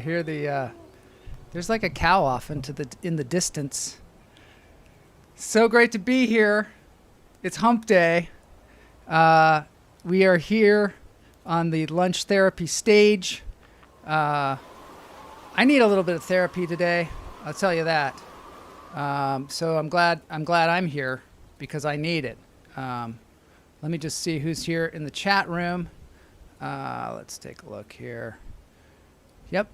hear the there's like a cow off in the distance. So great to be here. It's hump day. We are here on the lunch therapy stage. I need a little bit of therapy today. I'll tell you that. So I'm glad I'm here because I need it. Let me just see who's here in the chat room. Let's take a look here. Yep.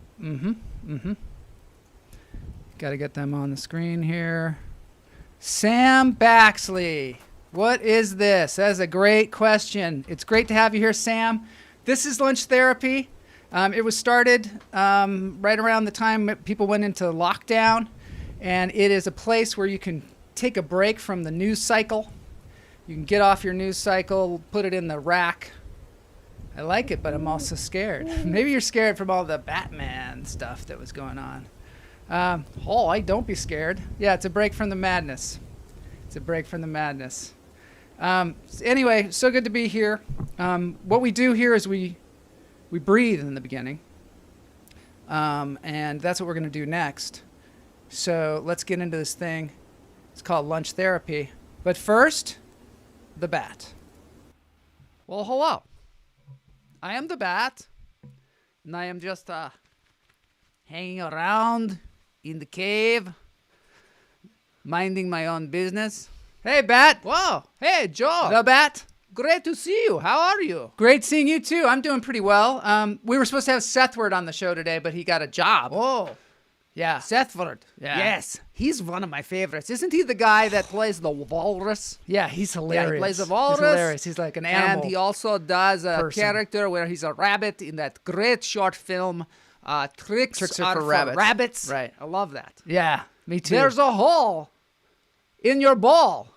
Got to get them on the screen here. Sam Baxley. What is this? That is a great question. It's great to have you here, Sam. This is Lunch Therapy. It was started right around the time people went into lockdown, and it is a place where you can take a break from the news cycle. You can get off your news cycle, put it in the rack. I like it, but I'm also scared. Maybe you're scared from all the Batman stuff that was going on. Don't be scared. Yeah, it's a break from the madness. It's a break from the madness. Anyway, so good to be here. What we do here is we breathe in the beginning. And that's what we're going to do next. So let's get into this thing. It's called Lunch Therapy. But first, the bat. Well, hello. I am the bat. And I am just hanging around in the cave, minding my own business. Hey, Bat. Whoa. Hey, Joe. The Bat. Great to see you. How are you? Great seeing you, too. I'm doing pretty well. We were supposed to have Sethward on the show today, but he got a job. Oh. Yeah. Sethward. Yeah. Yes. He's one of my favorites. Isn't he the guy that plays the walrus? Yeah, he's hilarious. Yeah, he plays the walrus. He's hilarious. He's like an animal. And he also does a character where he's a rabbit in that great short film, Tricks Are for Rabbits. Right. I love that. Yeah, me too. There's a hole in your ball.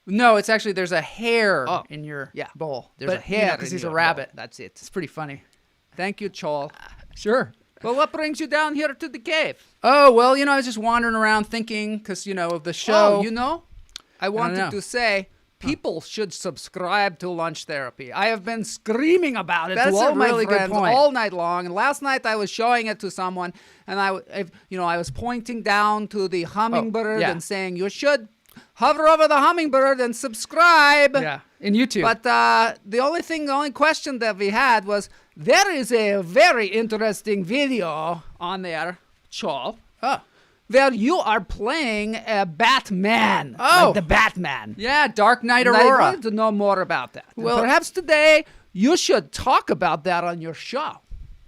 No, it's actually there's a hair in your bowl. There's a hair because he's a rabbit. Bowl. That's it. It's pretty funny. Thank you, Chol. Sure. Well, what brings you down here to the cave? Oh, well, I was just wandering around thinking because, of the show. Oh, I wanted to say people should subscribe to Lunch Therapy. I have been screaming about it to all my friends all night long. And last night I was showing it to someone, and I was pointing down to the hummingbird and saying, you should hover over the hummingbird and subscribe. Yeah, in YouTube. But the only question that we had was, there is a very interesting video on there, Chol, where you are playing a Batman. Oh. Like the Batman. Yeah, Dark Knight Aurora. I wanted to know more about that. Well, perhaps today you should talk about that on your show.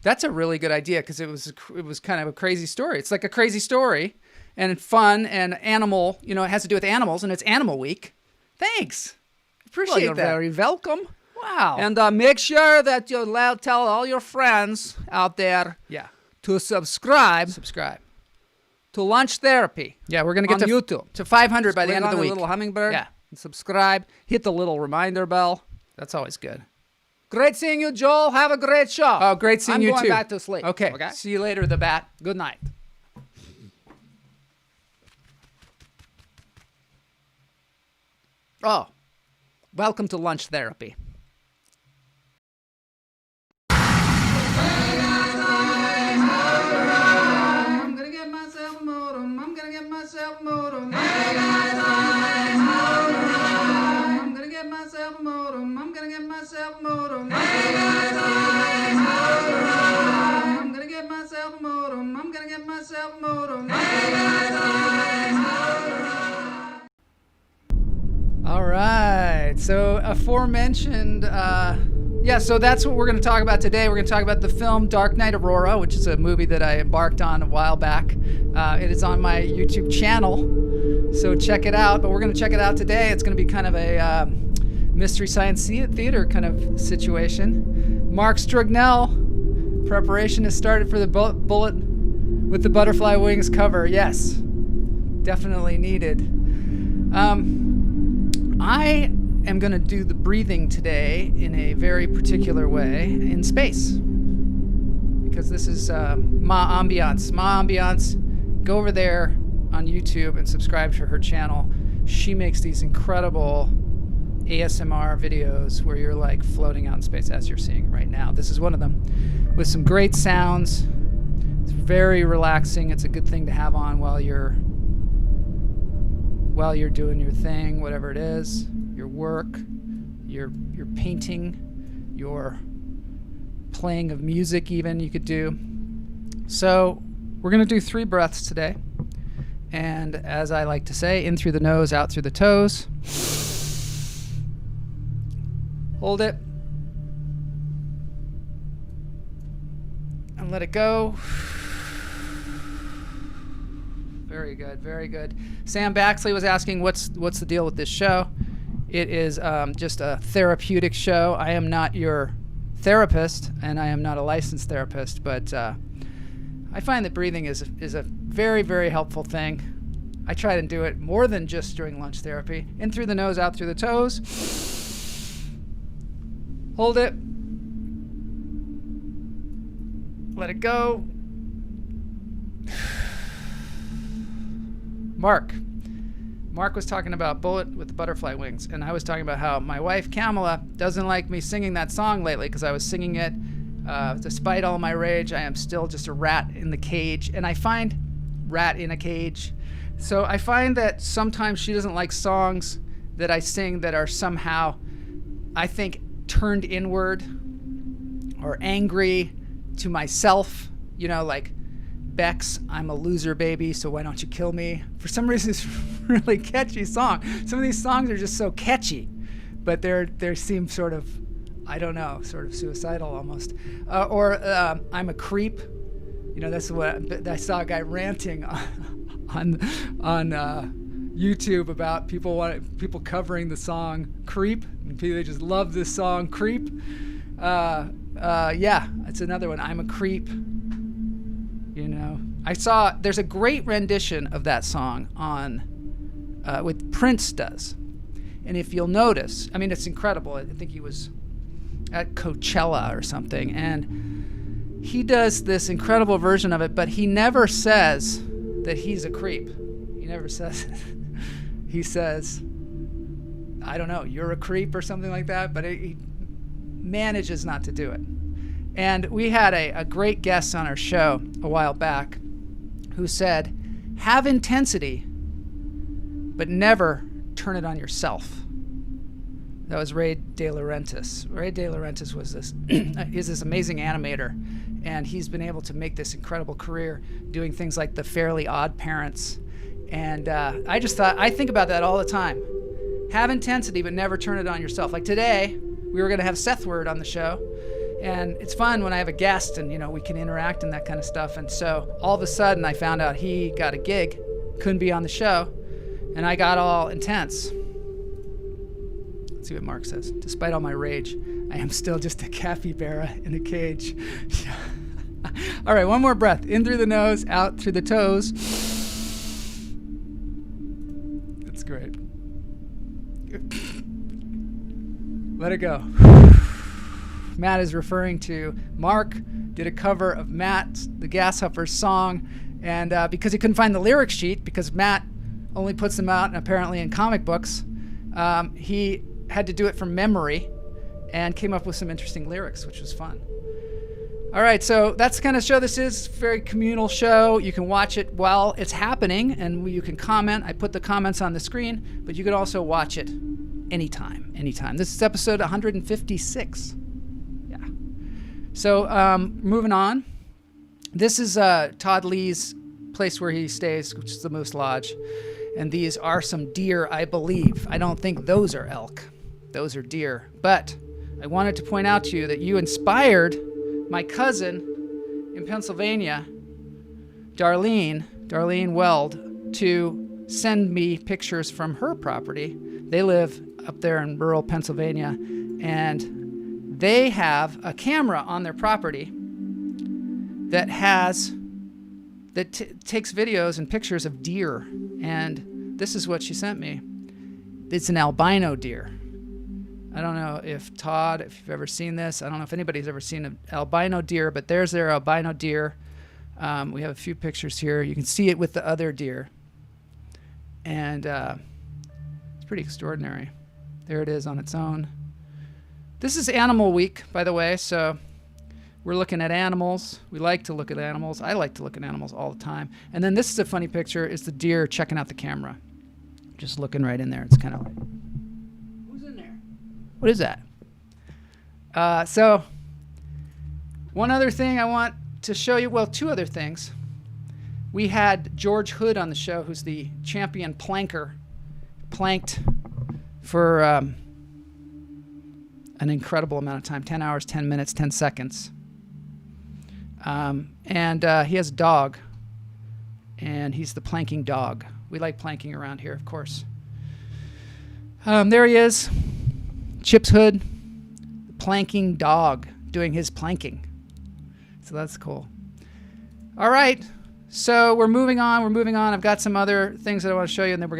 That's a really good idea because it was kind of a crazy story. It's like a crazy story and fun and animal. It has to do with animals, and it's Animal Week. Thanks. Appreciate that. You're very welcome. Wow. And make sure that you tell all your friends out there to subscribe to Lunch Therapy. Yeah, we're going to get to YouTube to 500 by the end of the week. Little hummingbird. Yeah. And subscribe. Hit the little reminder bell. That's always good. Great seeing you, Joel. Have a great show. Oh, great seeing you, too. I'm going back to sleep. Okay. See you later, the Bat. Good night. Oh, welcome to Lunch Therapy. I'm gonna get myself a modem. I'm gonna get myself a modem. Hey guys, I'm gonna get myself a modem. I'm gonna get myself a modem. Hey guys, I'm gonna get myself a modem. I'm gonna get myself a modem. Hey guys, all right, so aforementioned, so that's what we're going to talk about today. We're going to talk about the film Dark Knight Aurora, which is a movie that I embarked on a while back. It is on my YouTube channel, so check it out. But we're going to check it out today. It's going to be kind of a mystery science theater kind of situation. Mark Strugnell, preparation has started for the Bullet with the Butterfly Wings cover. Yes, definitely needed. I am going to do the breathing today in a very particular way in space because this is Ma Ambiance. Ma Ambiance, go over there on YouTube and subscribe to her channel. She makes these incredible ASMR videos where you're like floating out in space as you're seeing right now. This is one of them with some great sounds, It's very relaxing. It's a good thing to have on while you're doing your thing, whatever it is, your work, your painting, your playing of music even you could do. So we're going to do 3 breaths today. And as I like to say, in through the nose, out through the toes. Hold it. And let it go. Very good, very good. Sam Baxley was asking, what's the deal with this show? It is just a therapeutic show. I am not your therapist, and I am not a licensed therapist, but I find that breathing is a very, very helpful thing. I try to do it more than just during lunch therapy. In through the nose, out through the toes. Hold it. Let it go. Mark was talking about Bullet with the Butterfly Wings, and I was talking about how my wife, Kamala, doesn't like me singing that song lately because I was singing it. Despite all my rage, I am still just a rat in the cage, and I find rat in a cage. So I find that sometimes she doesn't like songs that I sing that are somehow, I think, turned inward or angry to myself, like Beck's I'm a Loser Baby, so why don't you kill me? For some reason, it's a really catchy song. Some of these songs are just so catchy, but they seem sort of, I don't know, sort of suicidal almost. Or I'm a Creep. That's what I saw a guy ranting on YouTube about people covering the song Creep, and people just love this song Creep. Yeah, it's another one. I'm a Creep. I saw there's a great rendition of that song on with Prince does, and if you'll notice, I mean, it's incredible. I think he was at Coachella or something, and he does this incredible version of it, but he never says that he's a creep. He never says it. He says, I don't know, you're a creep or something like that, but he manages not to do it. And we had a great guest on our show a while back who said, have intensity, but never turn it on yourself. That was Ray De Laurentiis. Ray De Laurentiis was is this amazing animator, and he's been able to make this incredible career doing things like The Fairly Odd Parents. And I think about that all the time. Have intensity, but never turn it on yourself. Like today, we were going to have Seth Word on the show, and it's fun when I have a guest and, we can interact and that kind of stuff. And so all of a sudden, I found out he got a gig, couldn't be on the show, and I got all intense. Let's see what Mark says. Despite all my rage, I am still just a capybara in a cage. All right, one more breath. In through the nose, out through the toes. That's great. Let it go. Matt is referring to Mark did a cover of Matt, the Gashuffers song, and because he couldn't find the lyric sheet, because Matt only puts them out apparently in comic books, he had to do it from memory and came up with some interesting lyrics, which was fun. All right, so that's the kind of show this is. Very communal show. You can watch it while it's happening, and you can comment. I put the comments on the screen, but you could also watch it anytime. This is episode 156. Yeah. So moving on. This is Todd Lee's place where he stays, which is the Moose Lodge. And these are some deer, I believe. I don't think those are elk. Those are deer. But I wanted to point out to you that you inspired my cousin in Pennsylvania, Darlene Weld, to send me pictures from her property. They live up there in rural Pennsylvania, and they have a camera on their property that takes videos and pictures of deer. And this is what she sent me. It's an albino deer. I don't know if Todd, if you've ever seen this. I don't know if anybody's ever seen an albino deer, but there's their albino deer. We have a few pictures here. You can see it with the other deer. And it's pretty extraordinary. There it is on its own. This is Animal Week, by the way, so We're looking at animals. We like to look at animals. I like to look at animals all the time. And then this is a funny picture. It's the deer checking out the camera. Just looking right in there. It's kind of like, who's in there? What is that? So one other thing I want to show you, well, two other things. We had George Hood on the show, who's the champion planker. Planked for an incredible amount of time, 10 hours, 10 minutes, 10 seconds. And he has a dog, and he's the planking dog. We like planking around here, of course. There he is, Chips Hood, the planking dog, doing his planking. So that's cool. All right, so we're moving on. I've got some other things that I want to show you, and then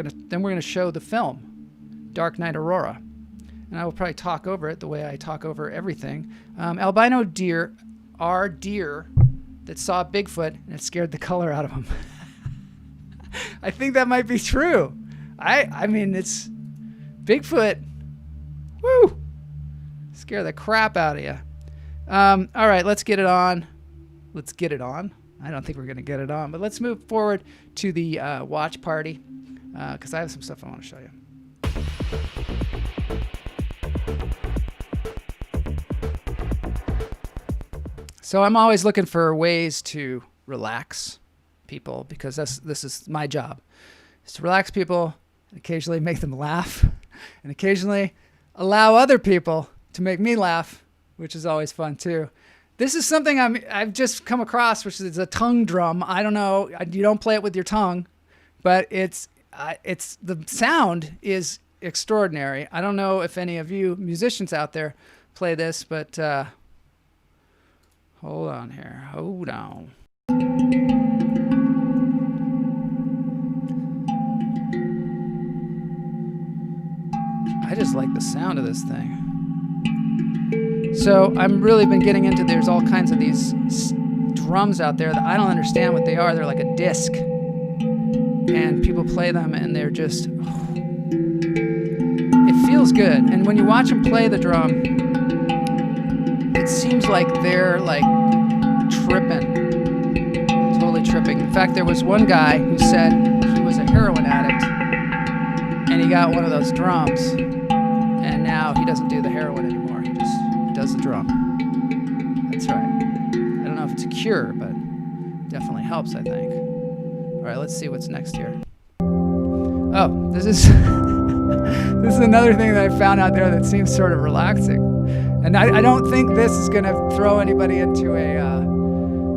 we're gonna show the film, Dark Knight Aurora, and I will probably talk over it the way I talk over everything. Albino deer are deer that saw Bigfoot and it scared the color out of them. I think that might be true. I mean, it's Bigfoot. Woo! Scare the crap out of you. All right, let's get it on. Let's get it on. I don't think we're going to get it on, but let's move forward to the watch party because I have some stuff I want to show you. So I'm always looking for ways to relax people because this is my job, is to relax people, and occasionally make them laugh, and occasionally allow other people to make me laugh, which is always fun too. This is something I've just come across, which is a tongue drum. I don't know, you don't play it with your tongue, but it's the sound is extraordinary. I don't know if any of you musicians out there play this, but hold on here. Hold on. I just like the sound of this thing. So I'm really been getting into, there's all kinds of these drums out there that I don't understand what they are. They're like a disc. And people play them and they're just, it feels good. And when you watch them play the drum, it seems like they're like tripping, totally tripping. In fact, there was one guy who said he was a heroin addict and he got one of those drums and now he doesn't do the heroin anymore. He just does the drum. That's right. I don't know if it's a cure, but definitely helps, I think. All right, let's see what's next here. Oh, this is this is another thing that I found out there that seems sort of relaxing. And I don't think this is going to throw anybody into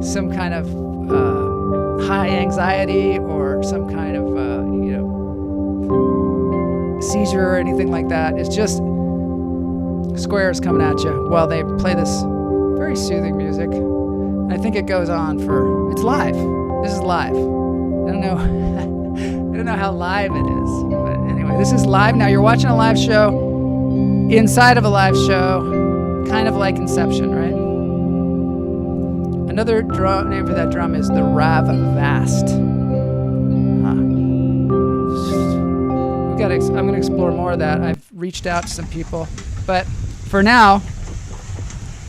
some kind of high anxiety or some kind of seizure or anything like that. It's just squares coming at you while they play this very soothing music. And I think it goes on for, it's live. This is live. I don't know. I don't know how live it is, but anyway, this is live. Now you're watching a live show inside of a live show, kind of like Inception, right? Another name for that drum is the Rav Vast. I'm going to explore more of that. I've reached out to some people, but for now,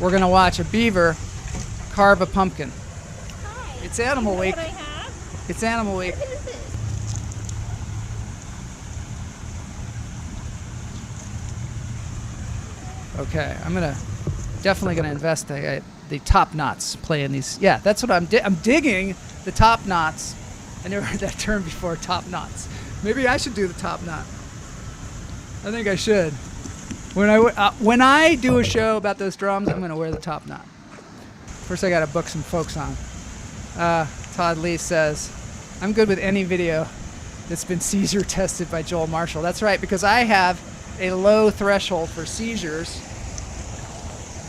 we're going to watch a beaver carve a pumpkin. Hi. It's Animal Week. What I have? It's Animal Week. What is this? Okay, I'm definitely gonna investigate the top knots playing these. Yeah, that's what I'm digging the top knots. I never heard that term before, top knots. Maybe I should do the top knot. I think I should. When I do a show about those drums, I'm gonna wear the top knot. First, I gotta book some folks on. Todd Lee says, "I'm good with any video that's been seizure tested by Joel Marshall." That's right, because I have a low threshold for seizures,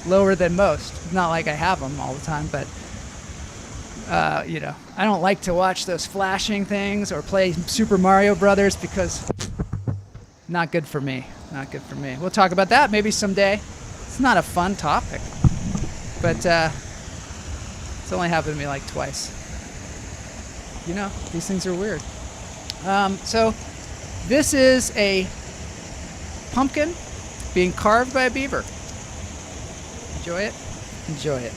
lower than most. It's not like I have them all the time, but I don't like to watch those flashing things or play Super Mario Brothers because not good for me. Not good for me. We'll talk about that maybe someday. It's not a fun topic, but it's only happened to me like twice. These things are weird. So this is a pumpkin being carved by a beaver. Enjoy it. Enjoy it.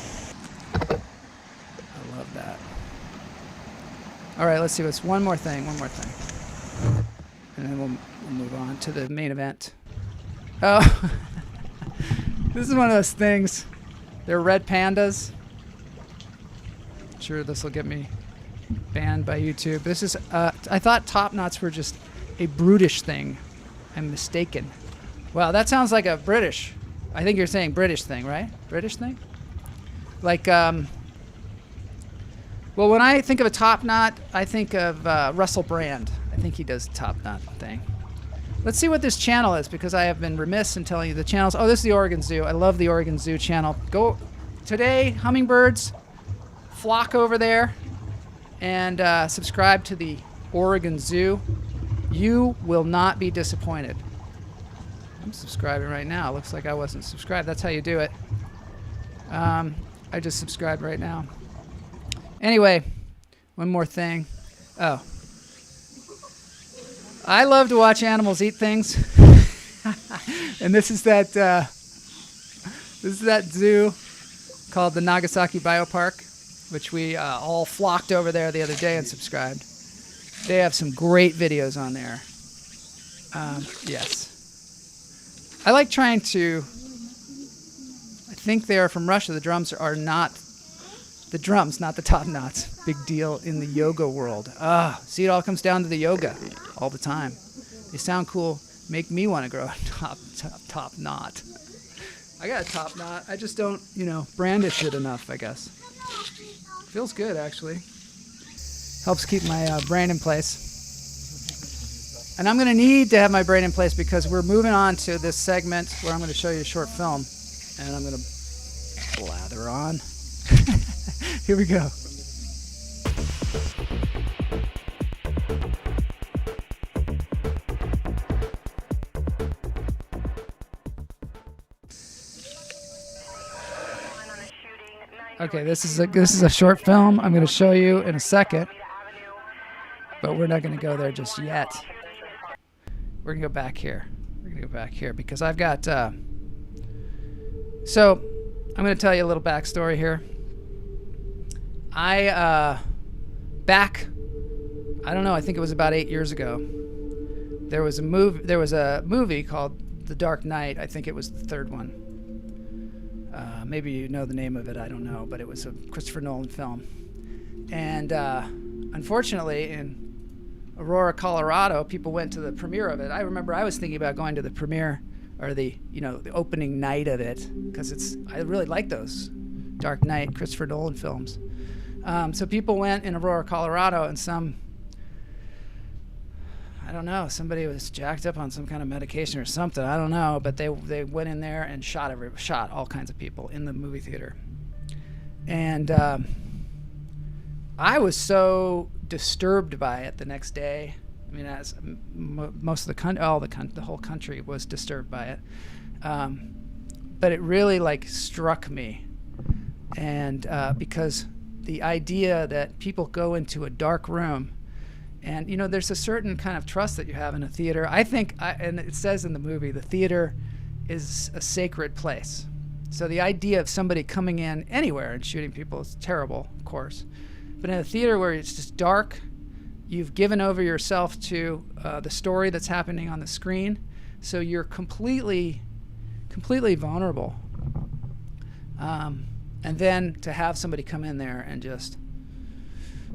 All right, let's see. What's one more thing? One more thing. And then we'll move on to the main event. Oh, this is one of those things. They're red pandas. Sure, this will get me banned by YouTube. This is, I thought top knots were just a brutish thing. I'm mistaken. Wow, that sounds like a British. I think you're saying British thing, right? British thing? Like, well, when I think of a top knot, I think of Russell Brand. I think he does the top knot thing. Let's see what this channel is, because I have been remiss in telling you the channels. Oh, this is the Oregon Zoo. I love the Oregon Zoo channel. Go today, hummingbirds, flock over there and subscribe to the Oregon Zoo. You will not be disappointed. I'm subscribing right now. Looks like I wasn't subscribed. That's how you do it. I just subscribed right now. Anyway, one more thing. Oh. I love to watch animals eat things. And this is that zoo called the Nagasaki Biopark, which we all flocked over there the other day and subscribed. They have some great videos on there. Yes. I like trying to... I think they are from Russia. The drums are not... The drums, not the top knots. Big deal in the yoga world. See, it all comes down to the yoga all the time. They sound cool. Make me want to grow a top knot. I got a top knot. I just don't, brandish it enough, I guess. Feels good, actually. Helps keep my brain in place. And I'm going to need to have my brain in place because we're moving on to this segment where I'm going to show you a short film. And I'm going to blather on. Here we go. Okay, this is a short film I'm going to show you in a second, but we're not going to go there just yet. We're going to go back here. We're going to go back here because I've got... So, I'm going to tell you a little backstory here. I don't know, I think it was about 8 years ago. There was a movie called The Dark Knight. I think it was the third one. Maybe you know the name of it, I don't know, but it was a Christopher Nolan film. And unfortunately, in Aurora, Colorado, people went to the premiere of it. I remember I was thinking about going to the premiere or the opening night of it because I really like those Dark Knight Christopher Nolan films. So people went in Aurora, Colorado, and somebody was jacked up on some kind of medication or something. I don't know, but they went in there and shot all kinds of people in the movie theater. And I was so disturbed by it the next day. I mean, as most of the whole country was disturbed by it. But it really struck me, and because the idea that people go into a dark room. And, there's a certain kind of trust that you have in a theater. I think, and it says in the movie, the theater is a sacred place. So the idea of somebody coming in anywhere and shooting people is terrible, of course. But in a theater where it's just dark, you've given over yourself to the story that's happening on the screen. So you're completely vulnerable. And then to have somebody come in there and just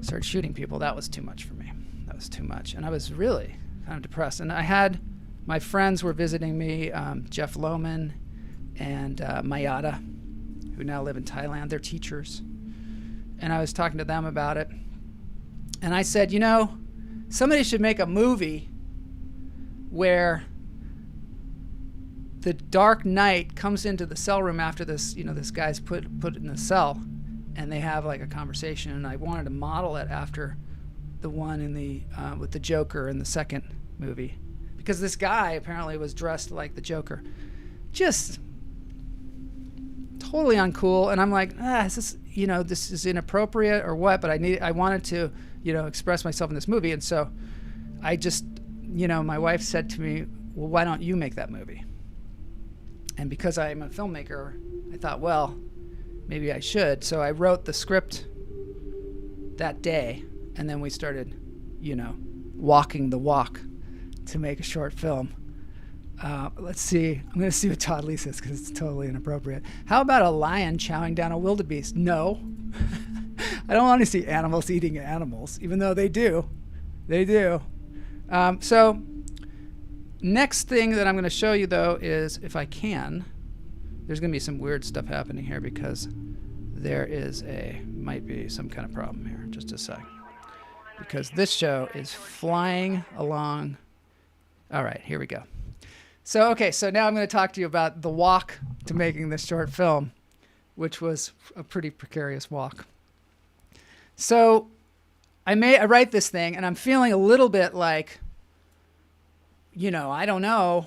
start shooting people, that was too much for me. That was too much. And I was really kind of depressed. And I had, my friends were visiting me, Jeff Lohman and Mayada, who now live in Thailand. They're teachers. And I was talking to them about it. And I said, somebody should make a movie where the Dark Knight comes into the cell room after this, this guy's put in the cell, and they have a conversation. And I wanted to model it after the one in the with the Joker in the second movie, because this guy apparently was dressed like the Joker, just totally uncool. And I'm like, is this this is inappropriate or what? But I wanted to express myself in this movie, and so I just my wife said to me, well, why don't you make that movie? And because I'm a filmmaker, I thought, well, maybe I should. So I wrote the script that day, And then we started, walking the walk to make a short film. Let's see. I'm going to see what Todd Lee says because it's totally inappropriate. How about a lion chowing down a wildebeest? No. I don't want to see animals eating animals, even though they do. They do. So next thing that I'm going to show you, though, is if I can, there's going to be some weird stuff happening here because there might be some kind of problem here. Just a sec. Because this show is flying along. All right, here we go. So now I'm going to talk to you about the walk to making this short film, which was a pretty precarious walk. So I write this thing, and I'm feeling a little bit like, I don't know.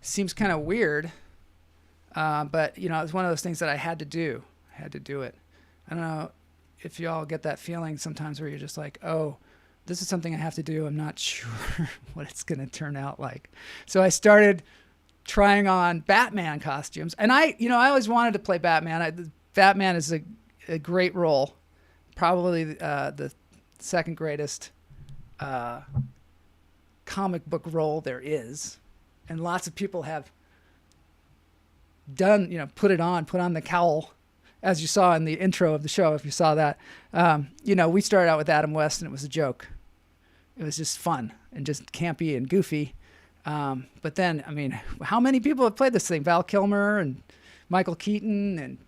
Seems kind of weird. But, it's one of those things that I had to do. I had to do it. I don't know if y'all get that feeling sometimes where you're just like, oh, this is something I have to do. I'm not sure what it's going to turn out like. So I started trying on Batman costumes. And I always wanted to play Batman. Batman is a great role. Probably the second greatest comic book role there is. And lots of people have done, put on the cowl, as you saw in the intro of the show, if you saw that. We started out with Adam West, and it was a joke. It was just fun and just campy and goofy. But then, how many people have played this thing? Val Kilmer and Michael Keaton and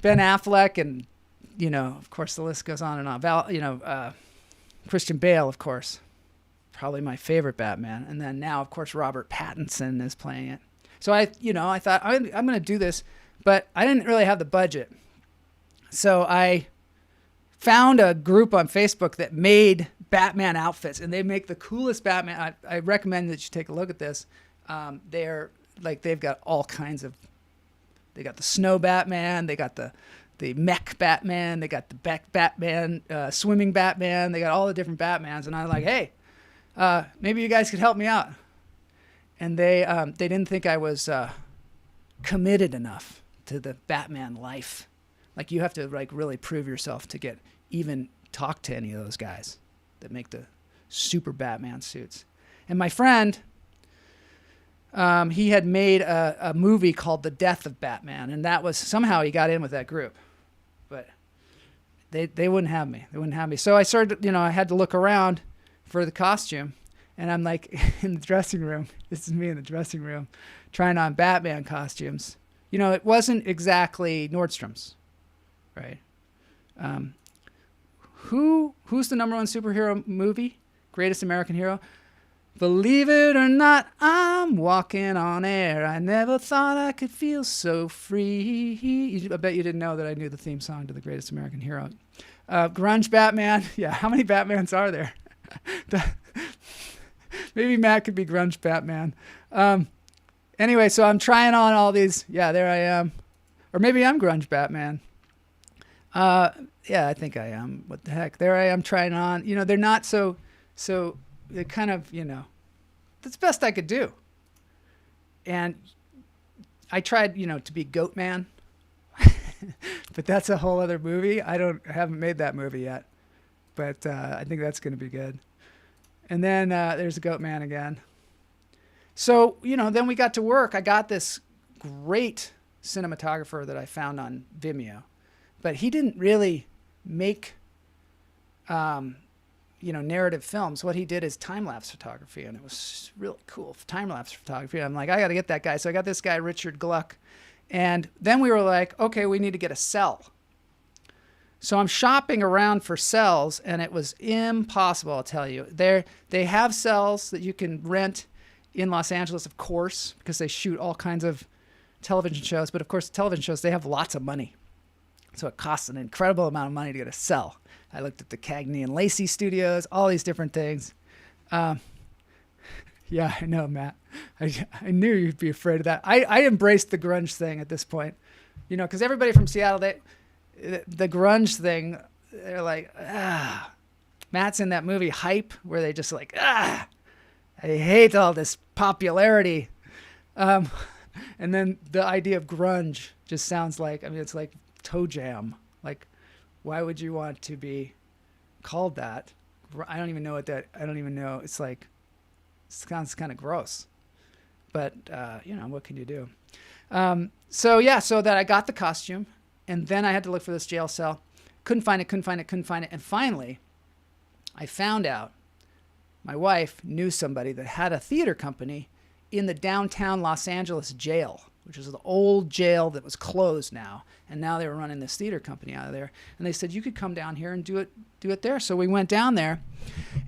Ben Affleck and, of course, the list goes on and on. Christian Bale, of course, probably my favorite Batman. And then now, of course, Robert Pattinson is playing it. So I thought I'm going to do this, but I didn't really have the budget. So I found a group on Facebook that made Batman outfits, and they make the coolest Batman. I recommend that you take a look at this. They've got all kinds of. They got the snow Batman. They got the mech Batman. They got the Batman, swimming Batman. They got all the different Batmans, and I'm like, hey, maybe you guys could help me out. And they didn't think I was committed enough to the Batman life. Like, you have to really prove yourself to even talk to any of those guys that make the super Batman suits. And my friend, he had made a movie called The Death of Batman, and that was somehow he got in with that group, but they wouldn't have me. They wouldn't have me. So I started, I had to look around for the costume. And I'm like in the dressing room. This is me in the dressing room trying on Batman costumes. It wasn't exactly Nordstrom's, right? Who's the number one superhero movie? Greatest American Hero? Believe it or not, I'm walking on air. I never thought I could feel so free. I bet you didn't know that I knew the theme song to The Greatest American Hero. Grunge Batman. Yeah, how many Batmans are there? Maybe Matt could be Grunge Batman. Anyway, so I'm trying on all these. Yeah, there I am. Or maybe I'm Grunge Batman. Yeah, I think I am. What the heck? There I am trying on. They're not so they're kind of, that's the best I could do. And I tried, to be Goat Man. But that's a whole other movie. I haven't made that movie yet. But I think that's going to be good. And then there's a Goat Man again. So, then we got to work. I got this great cinematographer that I found on Vimeo. But he didn't really make, narrative films. What he did is time-lapse photography, and it was really cool. Time-lapse photography. I'm like, I got to get that guy. So I got this guy, Richard Gluck. And then we were like, okay, we need to get a cell. So I'm shopping around for cells, and it was impossible, I'll tell you. They have cells that you can rent in Los Angeles, of course, because they shoot all kinds of television shows. But, of course, television shows, they have lots of money. So it costs an incredible amount of money to get a cell. I looked at the Cagney and Lacey studios, all these different things. Yeah, I know, Matt. I knew you'd be afraid of that. I embraced the grunge thing at this point. Because everybody from Seattle, the grunge thing, they're like, Matt's in that movie Hype, where they just like, I hate all this popularity. And then the idea of grunge just sounds like, it's like toe jam. Like, why would you want to be called that. I don't even know what that. I don't even know. It's like it sounds kind of gross, but what can you do? So that I got the costume, and then I had to look for this jail cell. Couldn't find it. And finally, I found out my wife knew somebody that had a theater company in the downtown Los Angeles jail, which is the old jail that was closed now. And now they were running this theater company out of there. And they said, you could come down here and do it there. So we went down there,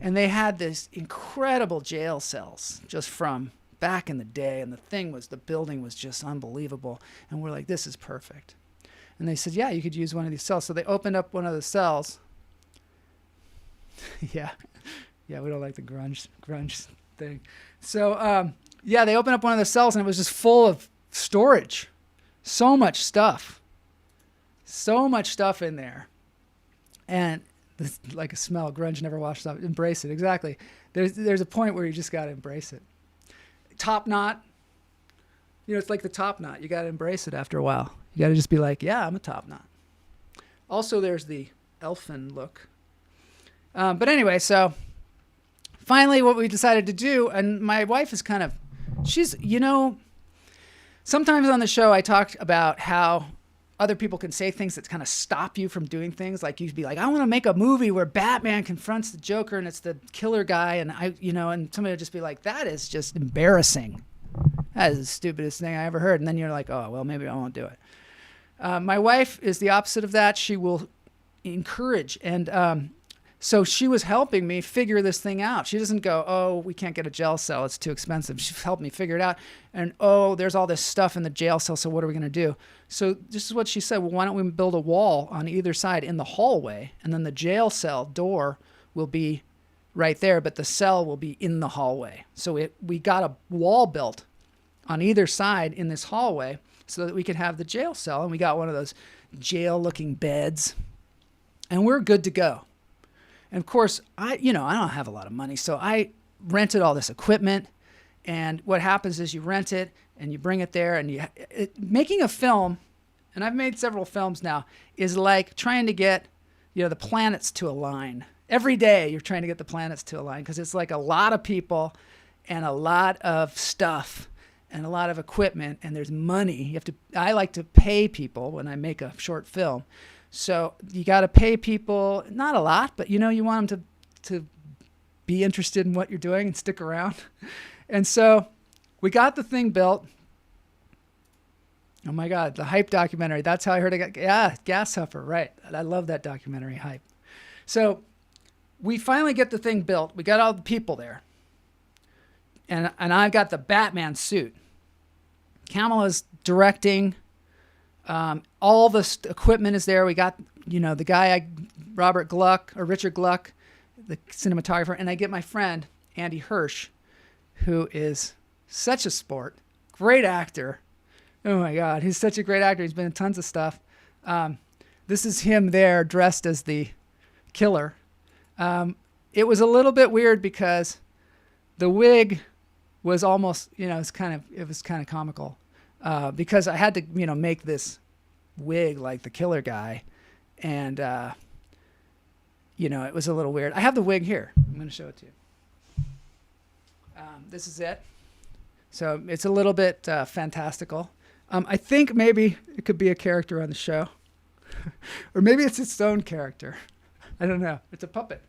and they had this incredible jail cells just from back in the day. And the building was just unbelievable. And we're like, this is perfect. And they said, yeah, you could use one of these cells. So they opened up one of the cells. Yeah, we don't like the grunge thing. So, they opened up one of the cells, and it was just full of storage. So much stuff in there. And this, like a smell, grunge never washed off. Embrace it. Exactly. There's a point where you just got to embrace it. Top knot. It's like the top knot. You got to embrace it after a while. You got to just be like, yeah, I'm a top knot. Also, there's the elfin look. But anyway, so finally what we decided to do, and my wife is sometimes on the show I talked about how other people can say things that kind of stop you from doing things. Like you'd be like, I want to make a movie where Batman confronts the Joker and it's the killer guy. And and somebody would just be like, that is just embarrassing. That is the stupidest thing I ever heard. And then you're like, oh, well, maybe I won't do it. My wife is the opposite of that. She will encourage. And so she was helping me figure this thing out. She doesn't go, oh, we can't get a jail cell. It's too expensive. She helped me figure it out. And, oh, there's all this stuff in the jail cell. So what are we going to do? So this is what she said. Well, why don't we build a wall on either side in the hallway? And then the jail cell door will be right there, but the cell will be in the hallway. So we got a wall built on either side in this hallway so that we could have the jail cell. And we got one of those jail-looking beds. And we're good to go. And of course, I don't have a lot of money, so I rented all this equipment. And what happens is you rent it and you bring it there, and making a film, and I've made several films now, is like trying to get, the planets to align. Every day you're trying to get the planets to align because it's like a lot of people and a lot of stuff and a lot of equipment, and there's money. I like to pay people when I make a short film. So you got to pay people, not a lot, but you want them to be interested in what you're doing and stick around. And so we got the thing built. Oh my God, the Hype documentary. That's how I heard it. Yeah, Gas Huffer, right. I love that documentary, Hype. So we finally get the thing built. We got all the people there. And I've got the Batman suit. Kamala's directing. All the equipment is there. We got, the guy, Richard Gluck, the cinematographer, and I get my friend, Andy Hirsch, who is such a sport, great actor. Oh my God, he's such a great actor. He's been in tons of stuff. This is him there dressed as the killer. It was a little bit weird because the wig was almost, it was kind of comical. Because I had to, make this wig like the killer guy. And, it was a little weird. I have the wig here. I'm going to show it to you. This is it. So it's a little bit fantastical. I think maybe it could be a character on the show. Or maybe it's its own character. I don't know. It's a puppet.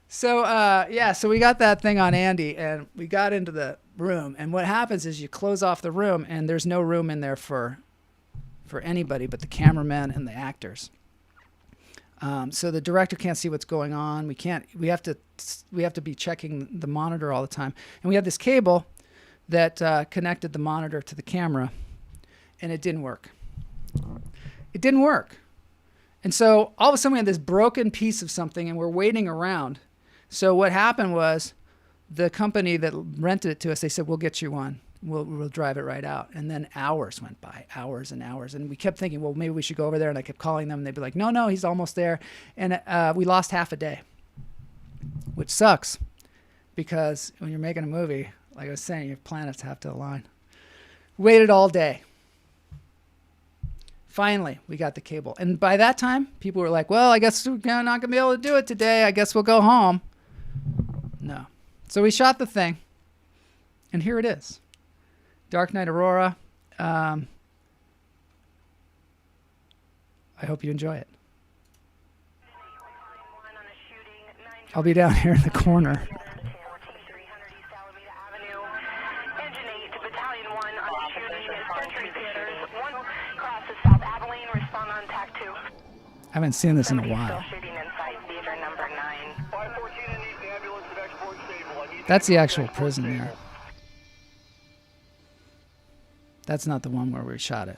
So, so we got that thing on Andy, and we got into the room. And what happens is you close off the room, and there's no room in there for anybody but the cameraman and the actors. So the director can't see what's going on. We have to be checking the monitor all the time. And we had this cable that connected the monitor to the camera, and it didn't work. It didn't work. And so all of a sudden we had this broken piece of something, and we're waiting around. So what happened was the company that rented it to us, they said, we'll get you one. We'll drive it right out. And then hours went by, hours and hours. And we kept thinking, well, maybe we should go over there. And I kept calling them. And they'd be like, no, he's almost there. And we lost half a day, which sucks because when you're making a movie, like I was saying, your planets have to align. Waited all day. Finally, we got the cable. And by that time, people were like, well, I guess we're not going to be able to do it today. I guess we'll go home. No. So we shot the thing. And here it is. Dark Knight Aurora. I hope you enjoy it. I'll be down here in the corner. I haven't seen this in a while. That's the actual prison there. That's not the one where we shot it.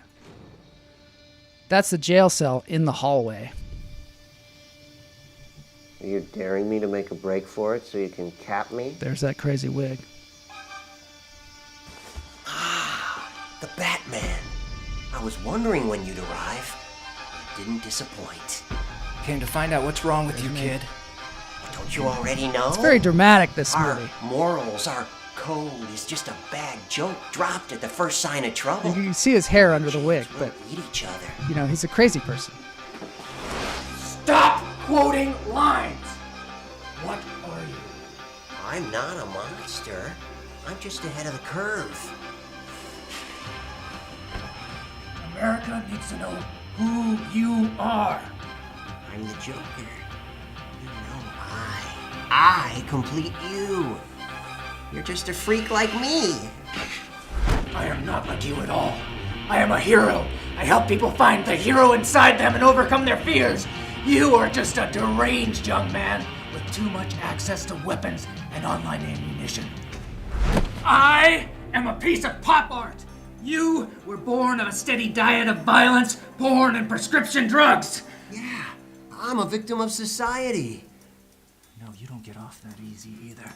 That's the jail cell in the hallway. Are you daring me to make a break for it so you can cap me? There's that crazy wig. The Batman. I was wondering when you'd arrive. Didn't disappoint. Came to find out what's wrong with you, kid. Don't you already know? It's very dramatic, this Our movie. morals, our code is just a bad joke dropped at the first sign of trouble. You can see his hair under the wig, We'll but, eat each other. you know, he's a crazy person. Stop quoting lines! What are you? I'm not a monster. I'm just ahead of the curve. America needs to know who you are. I'm the Joker. You know I complete you. You're just a freak like me. I am not like you at all. I am a hero. I help people find the hero inside them and overcome their fears. You are just a deranged young man with too much access to weapons and online ammunition. I am a piece of pop art. You were born of a steady diet of violence, porn, and prescription drugs. Yeah, I'm a victim of society. No, you don't get off that easy either.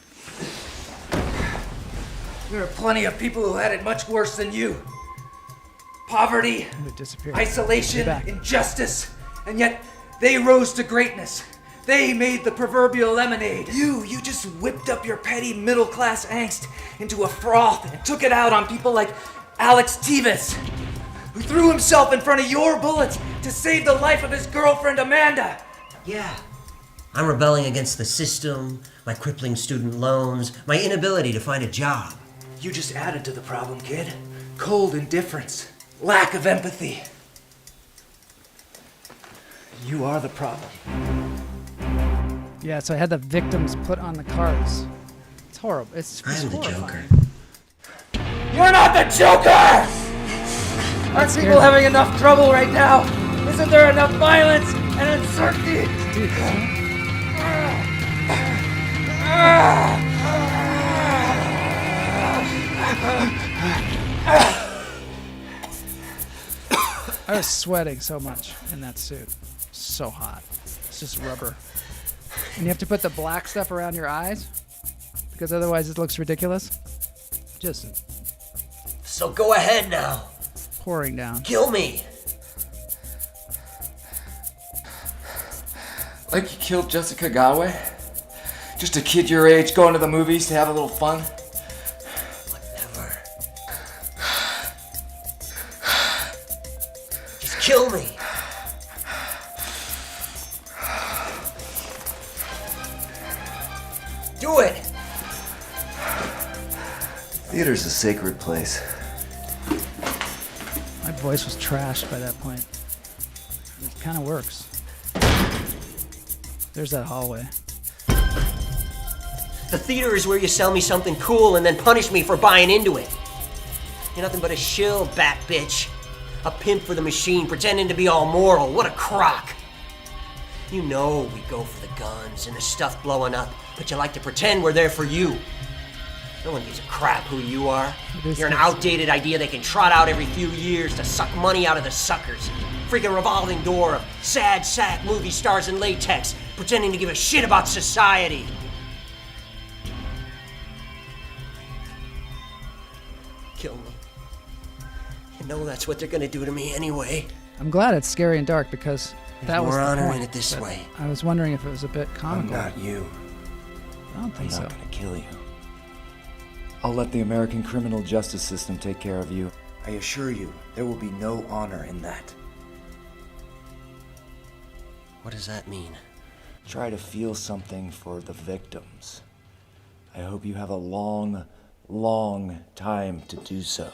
There are plenty of people who had it much worse than you. Poverty, It would disappear. isolation, Be back. injustice, and yet they rose to greatness. They made the proverbial lemonade. You just whipped up your petty middle-class angst into a froth and took it out on people like Alex Tevis, who threw himself in front of your bullets to save the life of his girlfriend Amanda. Yeah. I'm rebelling against the system, my crippling student loans, my inability to find a job. You just added to the problem, kid. Cold indifference, lack of empathy. You are the problem. Yeah, so I had the victims put on the cards. It's horrible. It's I'm the horrifying. Joker. You're not the Joker! Aren't people having enough trouble right now? Isn't there enough violence and uncertainty? Dude, I was sweating so much in that suit. So hot. It's just rubber. And you have to put the black stuff around your eyes because otherwise it looks ridiculous. Just So go ahead now. pouring down. Kill me. Like you killed Jessica Galway? Just a kid your age going to the movies to have a little fun? Whatever. Just kill me. Do it. Theater's a sacred place. My voice was trashed by that point. It kind of works. There's that hallway. The theater is where you sell me something cool and then punish me for buying into it. You're nothing but a shill, bat bitch. A pimp for the machine, pretending to be all moral. What a crock. You know we go for the guns and the stuff blowing up, but you like to pretend we're there for you. No one gives a crap who you are. You're an outdated idea they can trot out every few years to suck money out of the suckers. Freaking revolving door of sad sack movie stars in latex, pretending to give a shit about society. Kill me. You know that's what they're gonna do to me anyway. I'm glad it's scary and dark because that was more the honor point. in it this But way. I was wondering if it was a bit comical. you. I don't think so. gonna kill you. I'll let the American criminal justice system take care of you. I assure you, there will be no honor in that. What does that mean? Try to feel something for the victims. I hope you have a long, long time to do so.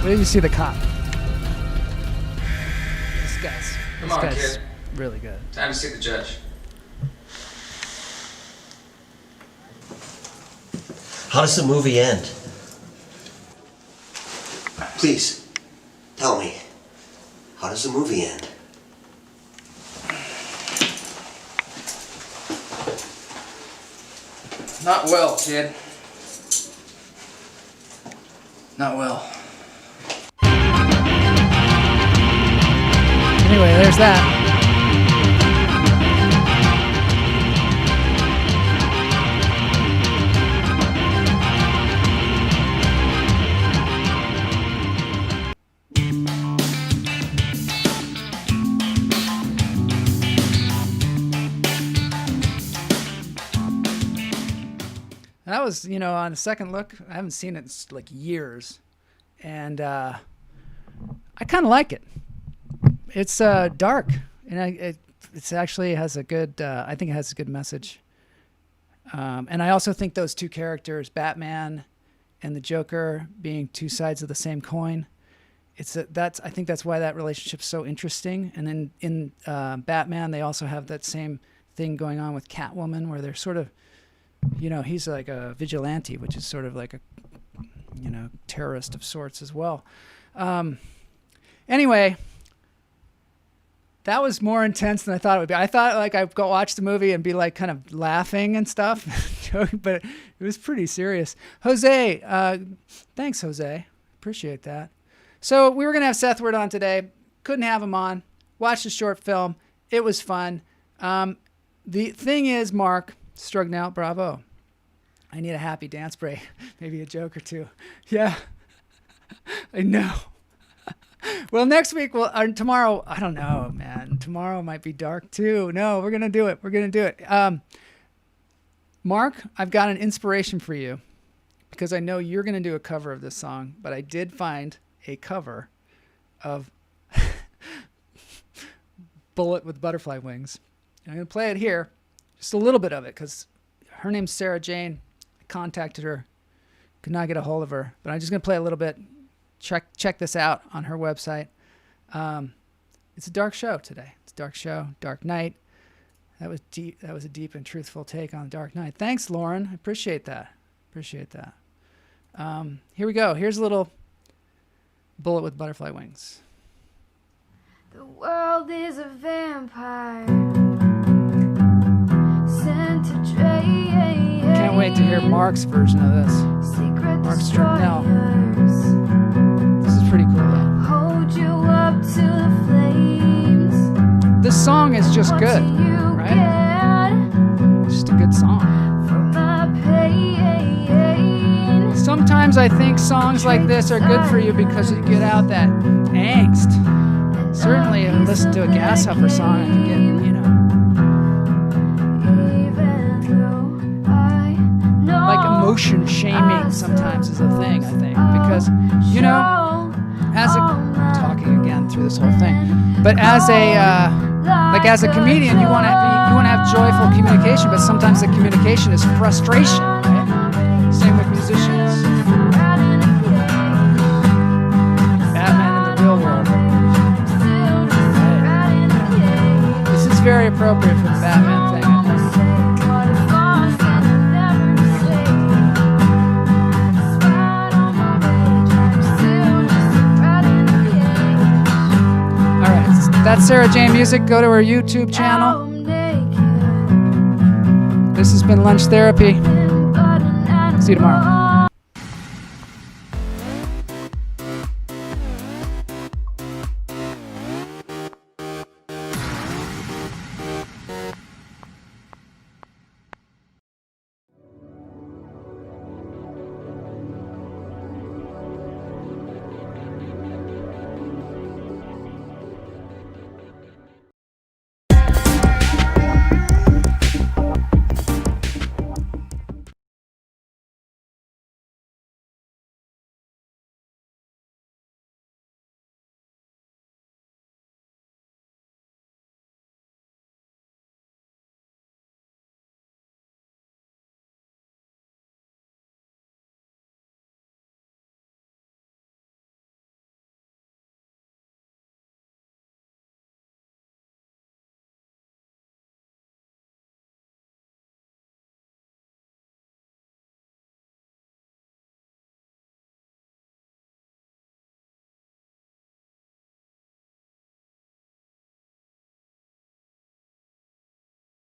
Where did you see the cop? This Come on, guy's kid. really good. Time to see the judge. How does the movie end? Please, tell me. How does the movie end? Not well, kid. Not well. Anyway, there's that. That was, on a second look, I haven't seen it in like years. And I kind of like it. It's dark, and it's actually has a good. I think it has a good message. And I also think those two characters, Batman and the Joker, being two sides of the same coin, I think that's why that relationship's so interesting. And then in Batman, they also have that same thing going on with Catwoman, where they're sort of, he's like a vigilante, which is sort of like a, terrorist of sorts as well. Anyway. That was more intense than I thought it would be. I thought like I'd go watch the movie and be like kind of laughing and stuff, but it was pretty serious. Jose, thanks, Jose. Appreciate that. So we were going to have Seth Word on today. Couldn't have him on. Watched the short film. It was fun. The thing is, Mark Strugnell, bravo. I need a happy dance break. Maybe a joke or two. Yeah, I know. Well, next week, tomorrow, I don't know, man. Tomorrow might be dark too. No, we're going to do it. We're going to do it. Mark, I've got an inspiration for you because I know you're going to do a cover of this song, but I did find a cover of Bullet with Butterfly Wings. I'm going to play it here, just a little bit of it, because her name's Sarah Jane. I contacted her, could not get a hold of her, but I'm just going to play a little bit. Check this out on her website. It's a dark show today. It's a dark show, dark night. That was deep. That was a deep and truthful take on Dark Knight. Thanks, Lauren. I appreciate that. Here we go. Here's a little Bullet with Butterfly Wings. The world is a vampire sent to drain. Can't wait to hear Mark's version of this. Secret Mark Strugnell. destroyers. This is pretty cool, though. Hold you up to the flames. This song is just What good, do you right? get Just a good song. from my pain? Sometimes I think songs like this are good for you because you get out that angst. Certainly, if you listen to a Gas Huffer song, I can get, like emotion shaming sometimes is a thing, I think. Because, I'm talking again through this whole thing, but as a comedian, you want to have joyful communication, but sometimes the communication is frustration, right? Same with musicians. Batman in the real world. Right. This is very appropriate for the Batman thing, I think. That's Sarah Jane Music. Go to her YouTube channel. This has been Lunch Therapy. See you tomorrow.